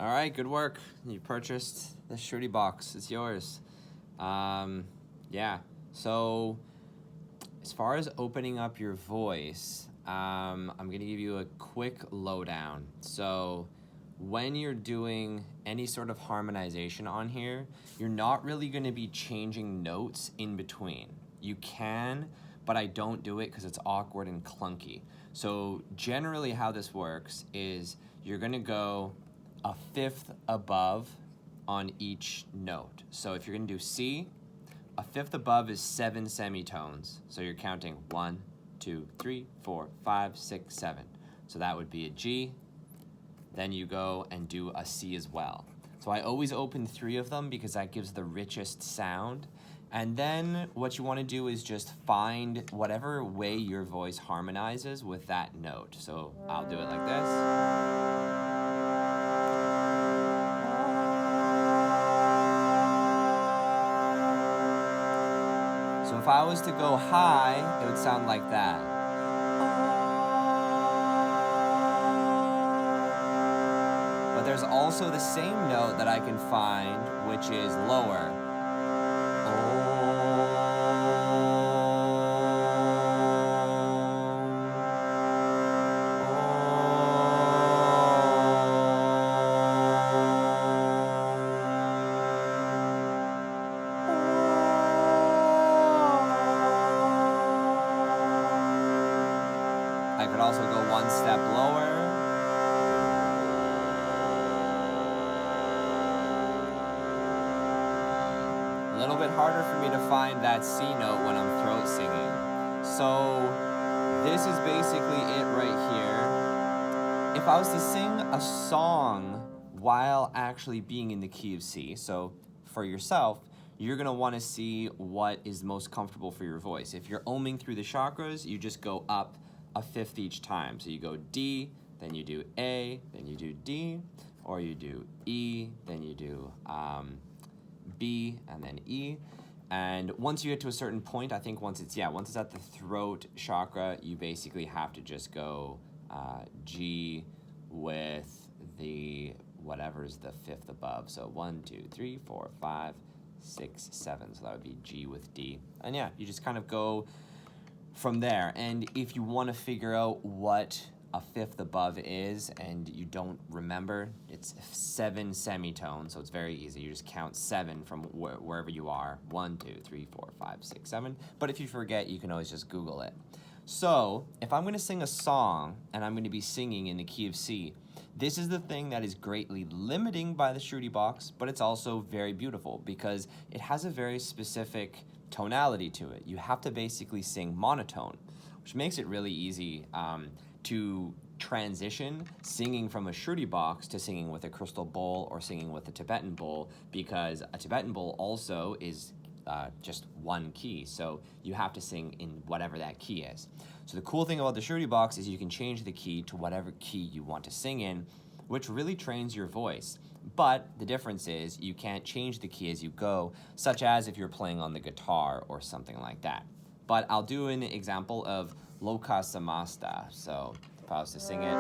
All right, good work. You purchased the Shruti box. It's yours. Yeah. So, as far as opening up your voice, I'm gonna give you a quick lowdown. So, when you're doing any sort of harmonization on here, you're not really gonna be changing notes in between. You can, but I don't do it because it's awkward and clunky. So generally how this works is you're gonna go a fifth above on each note. So if you're gonna do C, a fifth above is 7 semitones. So you're counting 1, 2, 3, 4, 5, 6, 7. So that would be a G. Then you go and do a C as well. So I always open 3 of them because that gives the richest sound. And then what you want to do is just find whatever way your voice harmonizes with that note. So I'll do it like this. So if I was to go high, it would sound like that. But there's also the same note that I can find, which is lower. I could also go one step lower. A little bit harder for me to find that C note when I'm throat singing. So this is basically it right here. If I was to sing a song while actually being in the key of C, so for yourself, you're gonna wanna see what is most comfortable for your voice. If you're oming through the chakras, you just go up a fifth each time. So you go D, then you do A, then you do D, or you do E, then you do B, and then E. And once you get to a certain point, I think once it's at the throat chakra, you basically have to just go G with the whatever's the fifth above. So 1, 2, 3, 4, 5, 6, 7. So that would be G with D. And yeah, you just kind of go from there. And if you want to figure out what a fifth above is and you don't remember, it's 7 semitones, so it's very easy. You just count 7 from wherever you are. 1, 2, 3, 4, 5, 6, 7. But if you forget, you can always just Google it. So if I'm going to sing a song and I'm going to be singing in the key of C, this is the thing that is greatly limiting by the Shruti box, but it's also very beautiful because it has a very specific tonality to it. You have to basically sing monotone, which makes it really easy to transition singing from a Shruti box to singing with a crystal bowl or singing with a Tibetan bowl, because a Tibetan bowl also is just one key, so you have to sing in whatever that key is. So the cool thing about the Shruti box is you can change the key to whatever key you want to sing in, which really trains your voice. But the difference is you can't change the key as you go, such as if you're playing on the guitar or something like that. But I'll do an example of Loka Samasta. So if I was to sing it.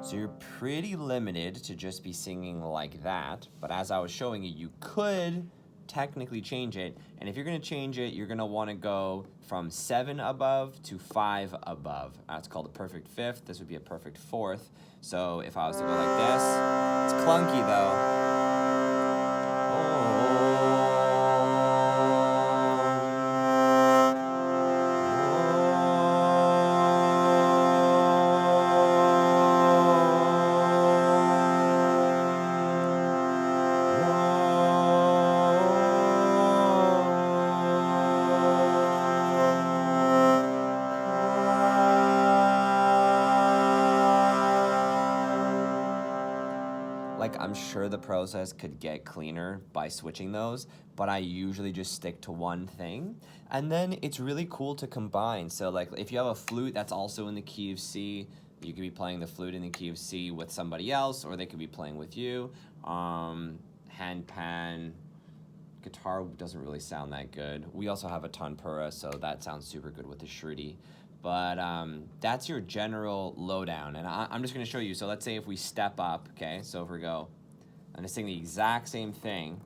So you're pretty limited to just be singing like that, but as I was showing you, you could technically change it, and if you're gonna change it, you're gonna wanna go from 7 above to 5 above. That's called a perfect fifth. This would be a perfect fourth. So if I was to go like this, it's clunky though. Oh. like I'm sure the process could get cleaner by switching those, but I usually just stick to one thing. And then it's really cool to combine. So like if you have a flute that's also in the key of C, you could be playing the flute in the key of C with somebody else, or they could be playing with you. Handpan, guitar doesn't really sound that good. We also have a tanpura, so that sounds super good with the Shruti. But that's your general lowdown, and I'm just going to show you. So let's say if we step up, okay? So if we go, I'm going to sing the exact same thing,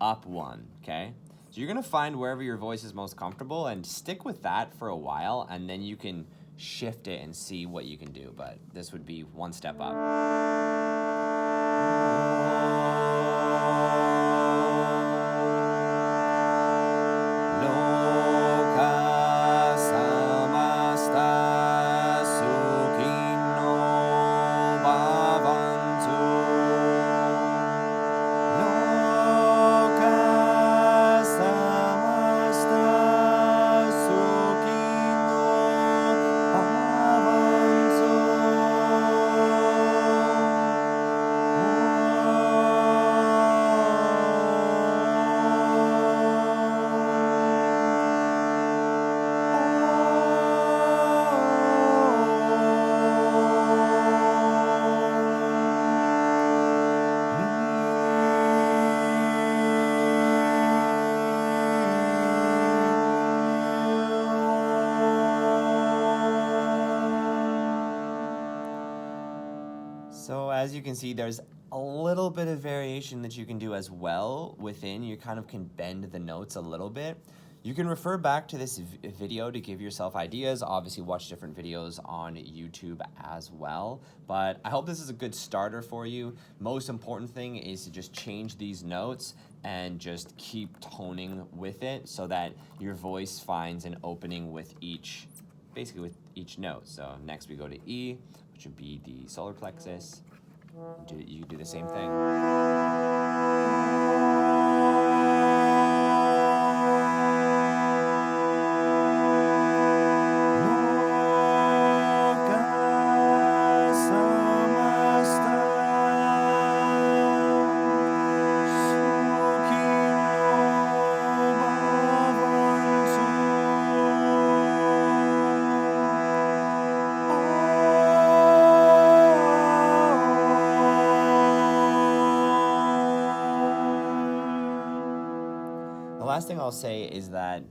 up one, okay? So you're going to find wherever your voice is most comfortable and stick with that for a while, and then you can shift it and see what you can do. But this would be one step up. So as you can see, there's a little bit of variation that you can do as well within. You kind of can bend the notes a little bit. You can refer back to this video to give yourself ideas. Obviously, watch different videos on YouTube as well. But I hope this is a good starter for you. Most important thing is to just change these notes and just keep toning with it so that your voice finds an opening with basically with each note. So next we go to E, which would be the solar plexus. You do the same thing. The last thing I'll say is that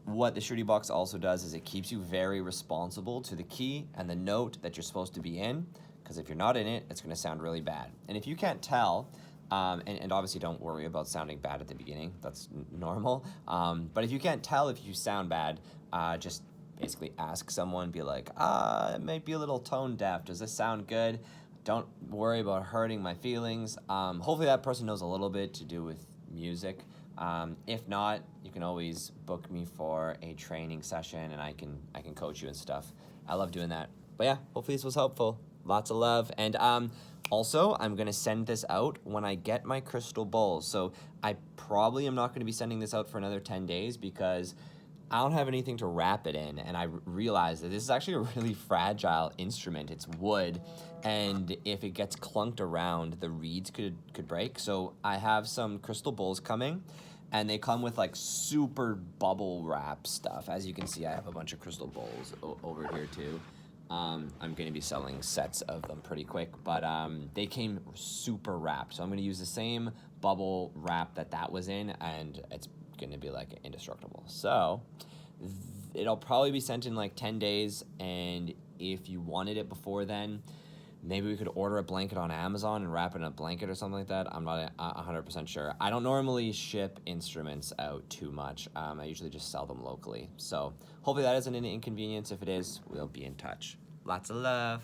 what the Shruti box also does is it keeps you very responsible to the key and the note that you're supposed to be in, because if you're not in it, it's going to sound really bad. And if you can't tell, and obviously don't worry about sounding bad at the beginning, that's normal, but if you can't tell if you sound bad, just basically ask someone, be like, it might be a little tone deaf, does this sound good? Don't worry about hurting my feelings. Hopefully that person knows a little bit to do with music. If not, you can always book me for a training session and I can coach you and stuff. I love doing that. But yeah, hopefully this was helpful. Lots of love. And also, I'm going to send this out when I get my crystal bowls. So I probably am not going to be sending this out for another 10 days because I don't have anything to wrap it in, and I realized that this is actually a really fragile instrument. It's wood, and if it gets clunked around, the reeds could break. So I have some crystal bowls coming, and they come with like super bubble wrap stuff. As you can see, I have a bunch of crystal bowls over here too. I'm going to be selling sets of them pretty quick, but they came super wrapped. So I'm going to use the same bubble wrap that was in, and it's going to be like indestructible. So it'll probably be sent in like 10 days, and if you wanted it before then, maybe we could order a blanket on Amazon and wrap it in a blanket or something like that. I'm not 100% sure. I don't normally ship instruments out too much. I usually just sell them locally. So hopefully that isn't an inconvenience. If it is, we'll be in touch. Lots of love.